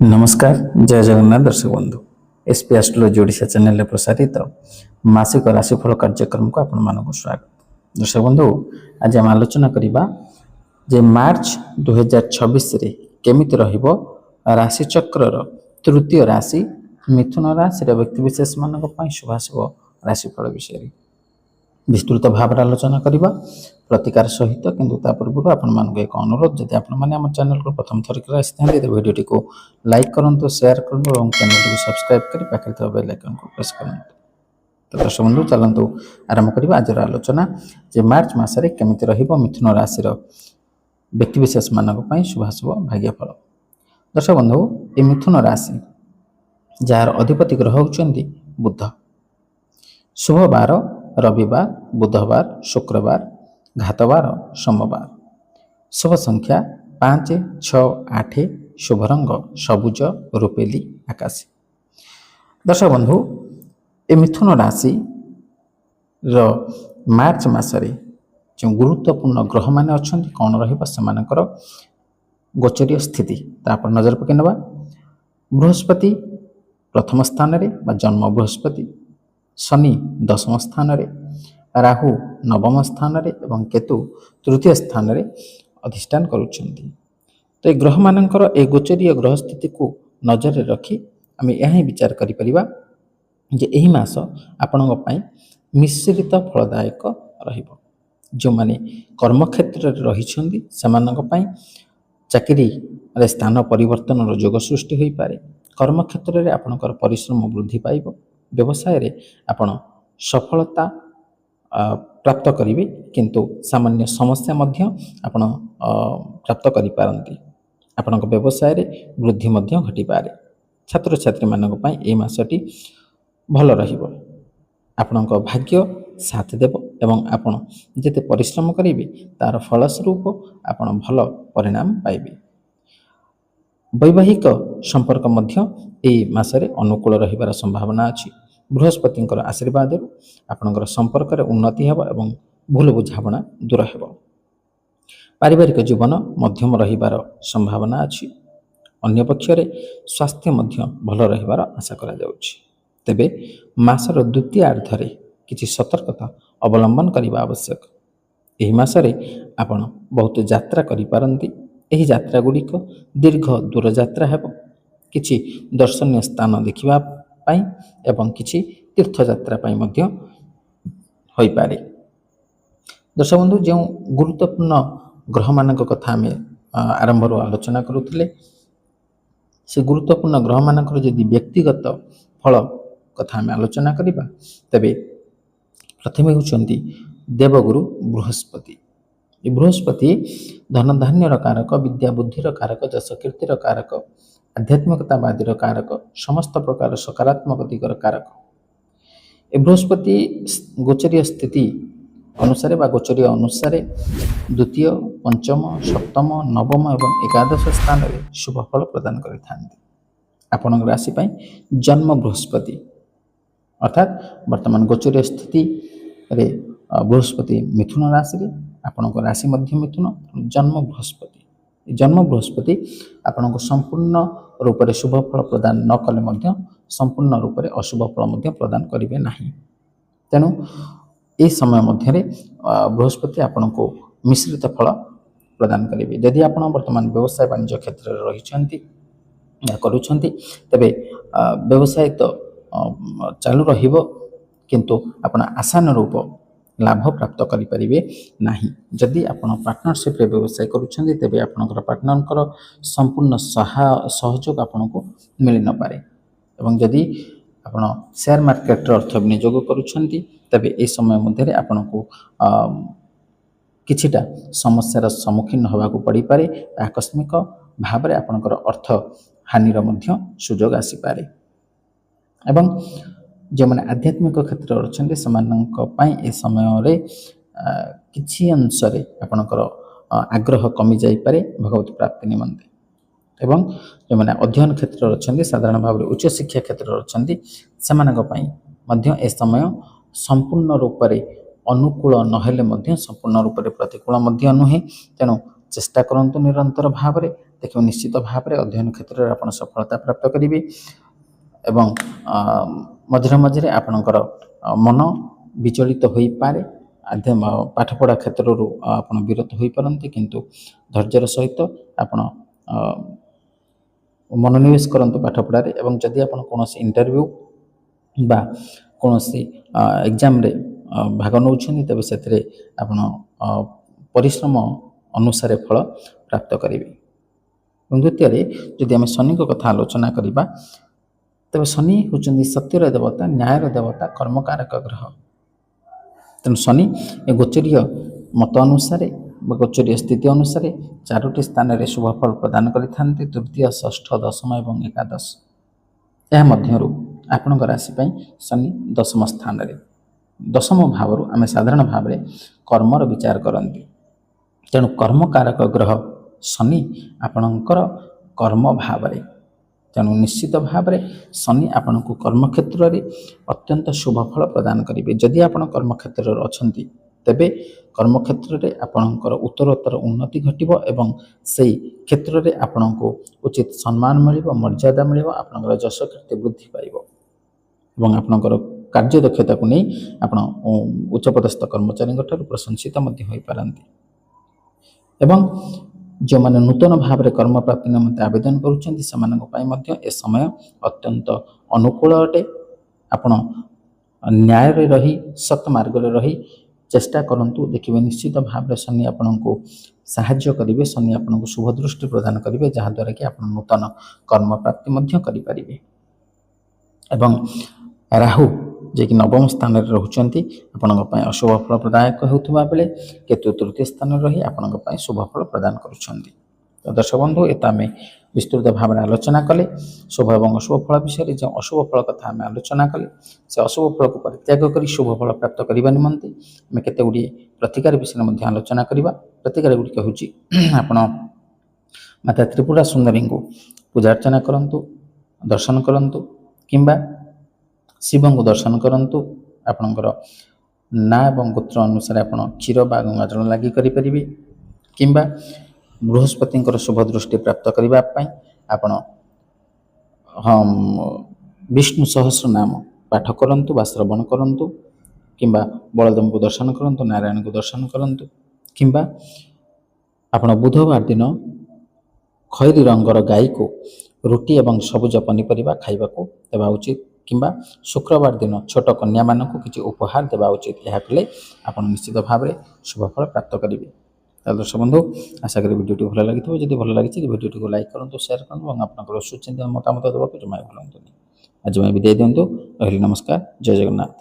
नमस्कार जय जगन्नाथ दर्शक बंधु एसपी एस्ट्रोलॉजी ओडिशा चैनल प्रसारित मासिक राशिफल कार्यक्रम को आपण मानक स्वागत। दर्शक बंधु आज आम आलोचना करबा जे मार्च 2026 रे केमिति रहिबो राशि चक्रर तृतीय राशि मिथुन राशि व्यक्ति विशेष मानक पई शुभाशुभ राशिफल विषय विस्तृत भाव आलोचना करबा प्रतिकार सहित किंतु ता पूर्व आपण मानक एक अनुरोध जदि आपण माने हम चैनल को प्रथम थर कर आसी तो वीडियो को लाइक करंतु शेयर करंतु और चैनल को सब्सक्राइब करी पाखे तो बेल आइकन को प्रेस करंतु। तो दर्शक बंधु चलंतु आरंभ करबा आज आलोचना जे मार्च मासरे केमिति रहिबो मिथुन राशि रो व्यक्ति विशेष मानक पई शुभाशुभ भाग्यफल। दर्शक बंधु ए मिथुन राशि जार अधिपति ग्रह होचंदी बुध। शुभ बार रविवार बुधवार शुक्रवार घातवार सोमवार। शुभ संख्या 5 6 8 शुभ रंग सबुज रुपेली आकाशी। दर्शक बंधु ए मिथुन राशि रो मार्च मासरे जो गुरुत्वपूर्ण ग्रह माने अछंती कौन रहिबा सेमानकर गोचरीय स्थिति तापर नजर पके नबा। बृहस्पति प्रथम स्थान रे बा जन्म बृहस्पति, शनि दशम स्थान रे, राहु नवम स्थान रे एवं केतु तृतीय स्थान रे अधिष्ठान करुछंती। तो ग्रह मानकर ए गोचरीय ग्रह स्थिति को नजर रे रखी आम यह विचार करि परिबा जे एही मास आपनक पई मिश्रित फलदायक रहिबो। जो माने कर्म क्षेत्र रे रहिछंती सेमानक पई चाकरी रे स्थान परिवर्तन रो योग सृष्टि होई पारे। कर्म क्षेत्र रे आपनकर परिश्रम वृद्धि पाइबो। व्यवसाय रे आपण सफलता प्राप्त करिवे किंतु सामान्य समस्या मध्य आपण प्राप्त करि पारंती। आपनक व्यवसाय रे वृद्धि मध्य घटी पारे। छात्र छात्री मानक पई ए मासटी भल रहिबो। आपनक भाग्य साथ देबो एवं आपण जेते परिश्रम करिवे तार फल स्वरूप आपण भल परिणाम पाइबे। वैवाहिक संपर्क मध्य ए मासरे अनुकूल रहिबार संभावना अछि। बृहस्पति आशीर्वाद आपणकर संपर्क रे उन्नति हेबो एवं भूल बुझावना दूर हेबो। पारिवारिक जीवन मध्यम रहिबार संभावना अछि। अन्य पक्ष रे स्वास्थ्य मध्य भल रहिबार आशा करा जाउछि। तेबे मासर द्वितीय अर्धरे किछि सतर्कता अवलंबन करिबा आवश्यक। एही मासरे आपण बहुत यात्रा करि पारंती। एही यात्रा गुड़िक दीर्घ दूर यात्रा हेबो। किछि दर्शनीय स्थान देखिबा पाई एवं किछि तीर्थ यात्रा पाई मध्य होई पारे। दर्शक बंधु जो गुरुत्वपूर्ण ग्रह मानक कथा आम आरंभ आलोचना करुथिले से गुरुत्वपूर्ण ग्रह मानकर यदि व्यक्तिगत फल कथा आम आलोचना करिबा तबे प्रथमे होचंती देवगुरु बृहस्पति। बृहस्पति धन धान्यर कारक, विद्या बुद्धिर कारक, जस कीर्तिर कारक, आध्यात्मिकतावादीर कारक, समस्त प्रकार सकारात्मक दिगर कारक। ए बृहस्पति गोचरीय स्थिति अनुसार बा गोचरीय अनुसार द्वितीय पंचम सप्तम नवम एवं एकादश स्थान रे शुभ फल प्रदान करिथांती। आपण राशि पई जन्म बृहस्पति अर्थात वर्तमान गोचरीय स्थिति रे बृहस्पति मिथुन राशि रे आपणक राशि मध्य मिथुन जन्म बृहस्पति। जन्म बृहस्पति आपणक संपूर्ण रूप से शुभ फल प्रदान न कले मध्य संपूर्ण रूप से अशुभ फल मध्य प्रदान करिवे नाही। तेणु ए समय मध्य बृहस्पति आपनको मिश्रित फल प्रदान करिवे। यदि आपण वर्तमान व्यवसाय वाणिज्य क्षेत्र में रहिछंती करूछंती तबे व्यवसाय तो चालू रहिबो किंतु आपण आशानुरूप लाभ प्राप्त करिपारिबे नाही। जदि आपण पार्टनरशिप रे व्यवसाय करूछंती तबे आपनकर पार्टनरकर संपूर्ण सहयोग आपनको मिल न पारे। एवं जदि आपण शेयर मार्केट रे अर्थ विनियोग करूछंती तबे ए समय मध्य आपनको किछिटा समस्यार सम्मुखीन होगा को पड़ी पारे। आकस्मिक भाव में आपनकर अर्थ हानिर मध्य सुजोग आसी पारे। एवं जो मैंने आध्यात्मिक क्षेत्र अच्छे से ए समय रे किछि अंश रे आपनकर आग्रह कमी जाई पारे भगवत प्राप्ति निमंते। एवं जो मैंने अध्ययन क्षेत्र अच्छे साधारण भाव में उच्च शिक्षा क्षेत्र अच्छे से ए समय संपूर्ण रूप से अनुकूल नहेले संपूर्ण रूप से प्रतिकूल नुहे। तेणु चेष्टा करंतु निरंतर भाव में ଦେଖିବେ ନିଶ୍ଚିତ ଭାବରେ ଅଧ୍ୟୟନ କ୍ଷେତ୍ରରେ ଆପଣ ସଫଳତା ପ୍ରାପ୍ତ କରିବେ ଏବଂ ମଝିରେ ମଝିରେ ଆପଣଙ୍କର ମନ ବିଚଳିତ ହୋଇପାରେ, ପାଠପଢ଼ା କ୍ଷେତ୍ରରୁ ଆପଣ ବିରତ ହୋଇପାରନ୍ତି, କିନ୍ତୁ ଧୈର୍ଯ୍ୟର ସହିତ ଆପଣ ମନୋନିବେଶ କରନ୍ତୁ ପାଠପଢ଼ାରେ। ଏବଂ ଯଦି ଆପଣ କୌଣସି ଇଣ୍ଟରଭ୍ୟୁ ବା କୌଣସି ଏକ୍ଜାମରେ ଭାଗ ନେଉଛନ୍ତି, ତେବେ ସେଥିରେ ଆପଣ ପରିଶ୍ରମ ଅନୁସାରେ ଫଳ ପ୍ରାପ୍ତ କରିବେ। ଏବଂ ଦ୍ୱିତୀୟରେ ଯଦି ଆମେ ଶନିଙ୍କ କଥା ଆଲୋଚନା କରିବା, ତେବେ ଶନି ହେଉଛନ୍ତି ସତ୍ୟର ଦେବତା, ନ୍ୟାୟର ଦେବତା, କର୍ମକାରକ ଗ୍ରହ। ତେଣୁ ଶନି ଏ ଗୋଚରୀୟ ମତ ଅନୁସାରେ ବା ଗୋଚରୀୟ ସ୍ଥିତି ଅନୁସାରେ 4ଟି ସ୍ଥାନରେ ଶୁଭଫଳ ପ୍ରଦାନ କରିଥାନ୍ତି, ତୃତୀୟ, ଷଷ୍ଠ, ଦଶମ ଏବଂ ଏକାଦଶ। ଏହା ମଧ୍ୟରୁ ଆପଣଙ୍କ ରାଶି ପାଇଁ ଶନି ଦଶମ ସ୍ଥାନରେ। ଦଶମ ଭାବରୁ ଆମେ ସାଧାରଣ ଭାବରେ କର୍ମର ବିଚାର କରନ୍ତି। ତେଣୁ କର୍ମକାରକ ଗ୍ରହ ଶନି ଆପଣଙ୍କର କର୍ମ ଭାବରେ। ତେଣୁ ନିଶ୍ଚିତ ଭାବରେ ଶନି ଆପଣଙ୍କୁ କର୍ମକ୍ଷେତ୍ରରେ ଅତ୍ୟନ୍ତ ଶୁଭ ଫଳ ପ୍ରଦାନ କରିବେ। ଯଦି ଆପଣ କର୍ମକ୍ଷେତ୍ରରେ ଅଛନ୍ତି, ତେବେ କର୍ମକ୍ଷେତ୍ରରେ ଆପଣଙ୍କର ଉତ୍ତରୋତ୍ତର ଉନ୍ନତି ଘଟିବ ଏବଂ ସେହି କ୍ଷେତ୍ରରେ ଆପଣଙ୍କୁ ଉଚିତ ସମ୍ମାନ ମିଳିବ, ମର୍ଯ୍ୟାଦା ମିଳିବ, ଆପଣଙ୍କର ଯଶ କୀର୍ତ୍ତି ବୃଦ୍ଧି ପାଇବ ଏବଂ ଆପଣଙ୍କର କାର୍ଯ୍ୟ ଦକ୍ଷତାକୁ ନେଇ ଆପଣ ଉଚ୍ଚପଦସ୍ଥ କର୍ମଚାରୀଙ୍କ ଠାରୁ ପ୍ରଶଂସିତ ମଧ୍ୟ ହୋଇପାରନ୍ତି। ଏବଂ ଯେଉଁମାନେ ନୂତନ ଭାବରେ କର୍ମପ୍ରାପ୍ତି ନିମନ୍ତେ ଆବେଦନ କରୁଛନ୍ତି, ସେମାନଙ୍କ ପାଇଁ ମଧ୍ୟ ଏ ସମୟ ଅତ୍ୟନ୍ତ ଅନୁକୂଳ ଅଟେ। ଆପଣ ନ୍ୟାୟରେ ରହି, ସତ ମାର୍ଗରେ ରହି ଚେଷ୍ଟା କରନ୍ତୁ, ଦେଖିବେ ନିଶ୍ଚିତ ଭାବରେ ଶନି ଆପଣଙ୍କୁ ସାହାଯ୍ୟ କରିବେ, ଶନି ଆପଣଙ୍କୁ ଶୁଭ ଦୃଷ୍ଟି ପ୍ରଦାନ କରିବେ, ଯାହାଦ୍ୱାରା କି ଆପଣ ନୂତନ କର୍ମପ୍ରାପ୍ତି ମଧ୍ୟ କରିପାରିବେ। ଏବଂ ରାହୁ ଯିଏକି ନବମ ସ୍ଥାନରେ ରହୁଛନ୍ତି, ଆପଣଙ୍କ ପାଇଁ ଅଶୁଭ ଫଳ ପ୍ରଦାୟକ ହେଉଥିବା ବେଳେ କେତୁ ତୃତୀୟ ସ୍ଥାନରେ ରହି ଆପଣଙ୍କ ପାଇଁ ଶୁଭ ଫଳ ପ୍ରଦାନ କରୁଛନ୍ତି। ତ ଦର୍ଶକ ବନ୍ଧୁ, ଏତ ଆମେ ବିସ୍ତୃତ ଭାବରେ ଆଲୋଚନା କଲେ ଶୁଭ ଏବଂ ଅଶୁଭ ଫଳ ବିଷୟରେ। ଯେଉଁ ଅଶୁଭ ଫଳ କଥା ଆମେ ଆଲୋଚନା କଲେ, ସେ ଅଶୁଭ ଫଳକୁ ପରିତ୍ୟାଗ କରି ଶୁଭ ଫଳ ପ୍ରାପ୍ତ କରିବା ନିମନ୍ତେ ଆମେ କେତେ ଗୁଡ଼ିଏ ପ୍ରତିକାର ବିଷୟରେ ମଧ୍ୟ ଆଲୋଚନା କରିବା। ପ୍ରତିକାର ଗୁଡ଼ିକ ହେଉଛି, ଆପଣ ମାତା ତ୍ରିପୁରା ସୁନ୍ଦରୀଙ୍କୁ ପୂଜା ଅର୍ଚ୍ଚନା କରନ୍ତୁ, ଦର୍ଶନ କରନ୍ତୁ, କିମ୍ବା ଶିବଙ୍କୁ ଦର୍ଶନ କରନ୍ତୁ। ଆପଣଙ୍କର ନାଁ ଏବଂ ଗୋତ୍ର ଅନୁସାରେ ଆପଣ କ୍ଷୀର ବା ଗଙ୍ଗାଜଳ ଲାଗି କରିପାରିବେ, କିମ୍ବା ବୃହସ୍ପତିଙ୍କର ଶୁଭ ଦୃଷ୍ଟି ପ୍ରାପ୍ତ କରିବା ପାଇଁ ଆପଣ ବିଷ୍ଣୁ ସହସ୍ର ନାମ ପାଠ କରନ୍ତୁ ବା ଶ୍ରବଣ କରନ୍ତୁ, କିମ୍ବା ବଳଦେବଙ୍କୁ ଦର୍ଶନ କରନ୍ତୁ, ନାରାୟଣଙ୍କୁ ଦର୍ଶନ କରନ୍ତୁ, କିମ୍ବା ଆପଣ ବୁଧବାର ଦିନ ଖଇରୀ ରଙ୍ଗର ଗାଈକୁ ରୁଟି ଏବଂ ସବୁଜ ପନିପରିବା ଖାଇବାକୁ ଦେବା ଉଚିତ, କିମ୍ବା ଶୁକ୍ରବାର ଦିନ ଛୋଟ କନ୍ୟାମାନଙ୍କୁ କିଛି ଉପହାର ଦେବା ଉଚିତ। ଏହା କଲେ ଆପଣ ନିଶ୍ଚିତ ଭାବରେ ଶୁଭଫଳ ପ୍ରାପ୍ତ କରିବେ। ତାହେଲେ ଦର୍ଶକ ବନ୍ଧୁ, ଆଶା କରି ଭିଡ଼ିଓଟି ଭଲ ଲାଗିଥିବ। ଯଦି ଭଲ ଲାଗିଛି ଭିଡ଼ିଓଟିକୁ ଲାଇକ୍ କରନ୍ତୁ, ସେୟାର କରନ୍ତୁ ଏବଂ ଆପଣଙ୍କର ସୁଚିନ୍ତିତ ମତାମତ ଦେବାକୁ ଜମା ଭୁଲନ୍ତୁନି। ଆଜି ପାଇଁ ବିଦାୟ ଦିଅନ୍ତୁ। ରହିଲି, ନମସ୍କାର, ଜୟ ଜଗନ୍ନାଥ।